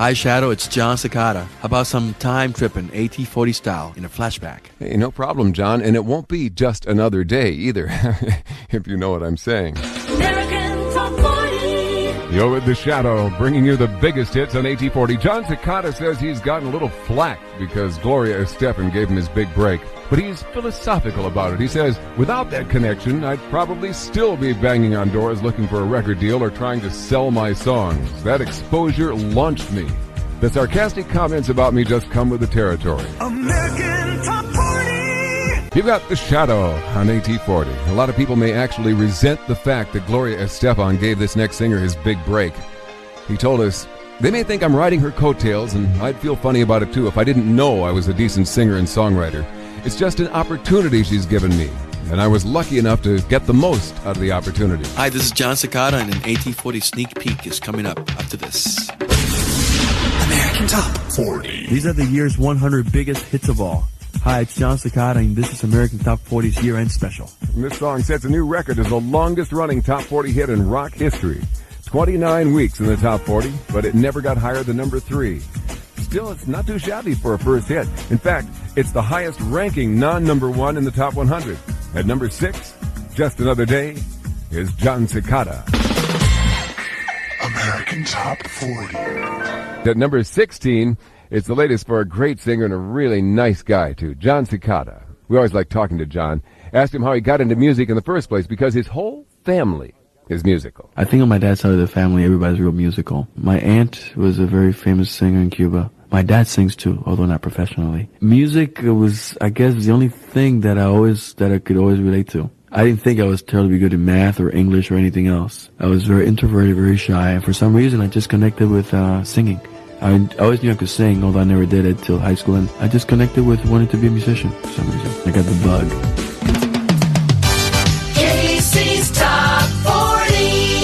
Hi, Shadow. It's Jon Secada. How about some time tripping AT40 style in a flashback? Hey, no problem, John. And it won't be just another day either, if you know what I'm saying. You're with The Shadow, bringing you the biggest hits on AT40. Jon Secada says he's gotten a little flack because Gloria Estefan gave him his big break. But he's philosophical about it. He says, without that connection, I'd probably still be banging on doors looking for a record deal or trying to sell my songs. That exposure launched me. The sarcastic comments about me just come with the territory. American Top 40! You've got The Shadow on AT40. A lot of people may actually resent the fact that Gloria Estefan gave this next singer his big break. He told us, they may think I'm riding her coattails, and I'd feel funny about it too if I didn't know I was a decent singer and songwriter. It's just an opportunity she's given me, and I was lucky enough to get the most out of the opportunity. Hi, this is Jon Secada, and an AT40 sneak peek is coming up after this. American Top 40. These are the year's 100 biggest hits of all. Hi, it's Jon Secada, and this is American Top 40's year-end special. And this song sets a new record as the longest-running Top 40 hit in rock history. 29 weeks in the Top 40, but it never got higher than number 3. Still, it's not too shabby for a first hit. In fact, it's the highest-ranking non-number 1 in the Top 100. At number 6, Just Another Day, is Jon Secada. American Top 40. At number 16, it's the latest for a great singer and a really nice guy, too, Jon Secada. We always like talking to John. Asked him how he got into music in the first place, because his whole family is musical. I think on my dad's side of the family, everybody's real musical. My aunt was a very famous singer in Cuba. My dad sings too, although not professionally. Music was, I guess, the only thing that I could always relate to. I didn't think I was terribly good in math or English or anything else. I was very introverted, very shy, and for some reason I just connected with singing. I always knew I could sing, although I never did it till high school, and I just connected with wanting to be a musician for some reason. I got the bug.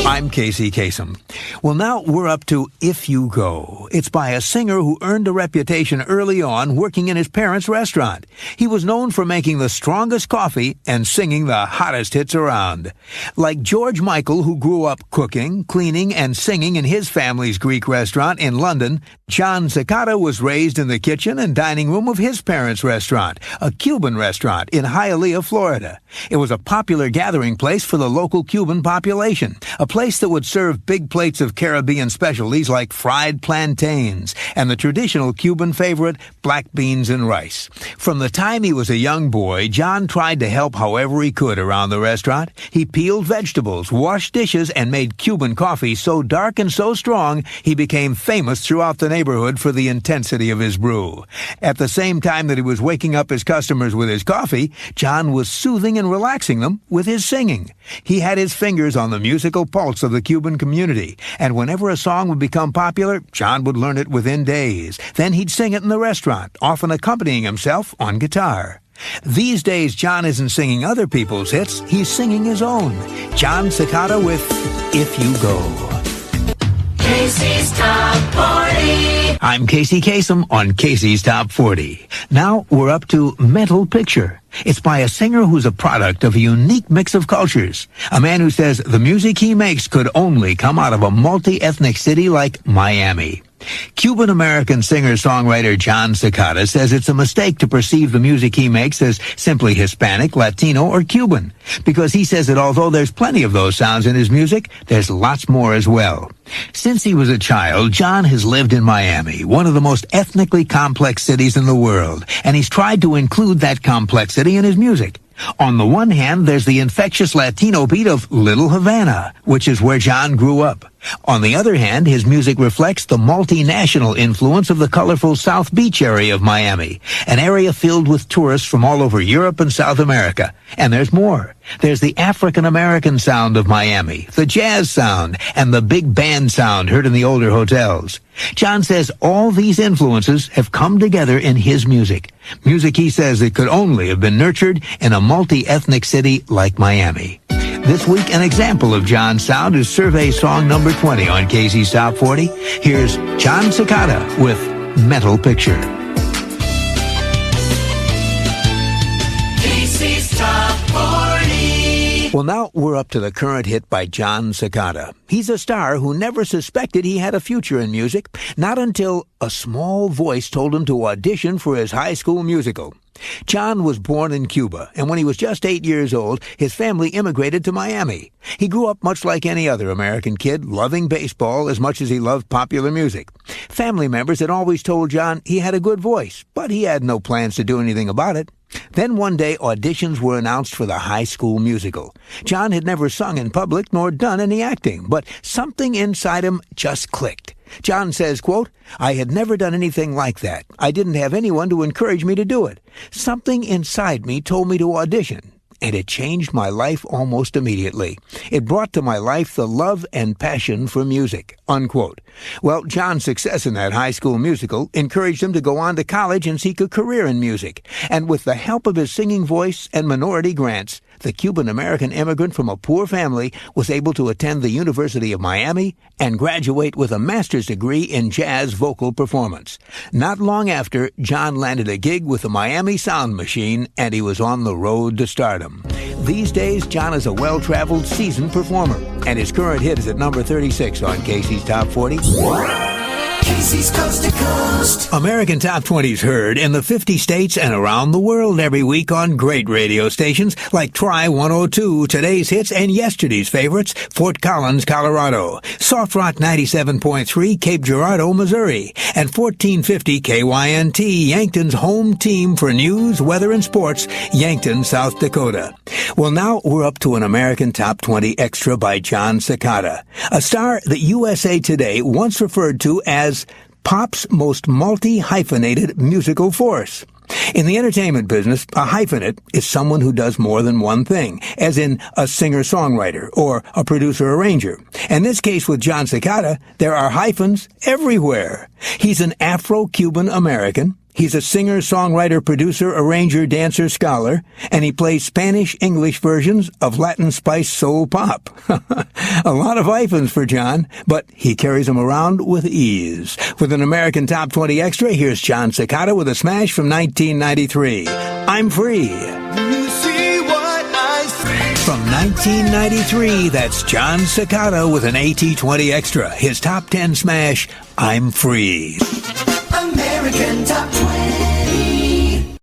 I'm Casey Kasem. Well, now we're up to If You Go. It's by a singer who earned a reputation early on working in his parents' restaurant. He was known for making the strongest coffee and singing the hottest hits around. Like George Michael, who grew up cooking, cleaning, and singing in his family's Greek restaurant in London, Jon Secada was raised in the kitchen and dining room of his parents' restaurant, a Cuban restaurant in Hialeah, Florida. It was a popular gathering place for the local Cuban population, a place that would serve big plates of Caribbean specialties like fried plantains and the traditional Cuban favorite, black beans and rice. From the time he was a young boy, John tried to help however he could around the restaurant. He peeled vegetables, washed dishes, and made Cuban coffee so dark and so strong, he became famous throughout the neighborhood for the intensity of his brew. At the same time that he was waking up his customers with his coffee, John was soothing and relaxing them with his singing. He had his fingers on the musical pulse of the Cuban community, and whenever a song would become popular, John would learn it within days. Then he'd sing it in the restaurant, often accompanying himself on guitar. These days, John isn't singing other people's hits, he's singing his own. Jon Secada with If You Go. Casey's Top 40. I'm Casey Kasem on Casey's Top 40. Now we're up to Mental Picture. It's by a singer who's a product of a unique mix of cultures. A man who says the music he makes could only come out of a multi-ethnic city like Miami. Cuban-American singer-songwriter Jon Secada says it's a mistake to perceive the music he makes as simply Hispanic, Latino, or Cuban, because he says that although there's plenty of those sounds in his music, there's lots more as well. Since he was a child, John has lived in Miami, one of the most ethnically complex cities in the world, and he's tried to include that complexity in his music. On the one hand, there's the infectious Latino beat of Little Havana, which is where John grew up. On the other hand, his music reflects the multinational influence of the colorful South Beach area of Miami, an area filled with tourists from all over Europe and South America. And there's more. There's the African-American sound of Miami, the jazz sound, and the big band sound heard in the older hotels. John says all these influences have come together in his music. Music he says that could only have been nurtured in a multi-ethnic city like Miami. This week, an example of John's sound is survey song number 20 on Casey's Top 40. Here's Jon Secada with Mental Picture. Casey's Top 40. Well, now we're up to the current hit by Jon Secada. He's a star who never suspected he had a future in music, not until a small voice told him to audition for his high school musical. Jon was born in Cuba, and when he was just 8 years old, his family immigrated to Miami. He grew up much like any other American kid, loving baseball as much as he loved popular music. Family members had always told Jon he had a good voice, but he had no plans to do anything about it. Then one day, auditions were announced for the high school musical. Jon had never sung in public nor done any acting, but something inside him just clicked. Jon says, quote, "I had never done anything like that. I didn't have anyone to encourage me to do it. Something inside me told me to audition, and it changed my life almost immediately. It brought to my life the love and passion for music," unquote. Well, Jon's success in that high school musical encouraged him to go on to college and seek a career in music. And with the help of his singing voice and minority grants, the Cuban-American immigrant from a poor family was able to attend the University of Miami and graduate with a master's degree in jazz vocal performance. Not long after, Jon landed a gig with the Miami Sound Machine, and he was on the road to stardom. These days, Jon is a well-traveled, seasoned performer, and his current hit is at number 36 on Casey's Top 40. Casey's Coast to Coast. American Top 20 is heard in the 50 states and around the world every week on great radio stations like Try 102, today's hits and yesterday's favorites, Fort Collins, Colorado, Soft Rock 97.3, Cape Girardeau, Missouri, and 1450 KYNT, Yankton's home team for news, weather, and sports, Yankton, South Dakota. Well, now we're up to an American Top 20 extra by Jon Secada, a star that USA Today once referred to as pop's most multi-hyphenated musical force. In the entertainment business, a hyphenate is someone who does more than one thing, as in a singer-songwriter or a producer-arranger. In this case with Jon Secada, there are hyphens everywhere. He's an Afro-Cuban American. He's a singer, songwriter, producer, arranger, dancer, scholar, and he plays Spanish-English versions of Latin spice soul pop. A lot of hyphens for Jon, but he carries them around with ease. With an American Top 20 Extra, here's Jon Secada with a smash from 1993, I'm Free. You see what I see? From 1993, that's Jon Secada with an AT20 Extra, his Top 10 smash, I'm Free. American Top 20.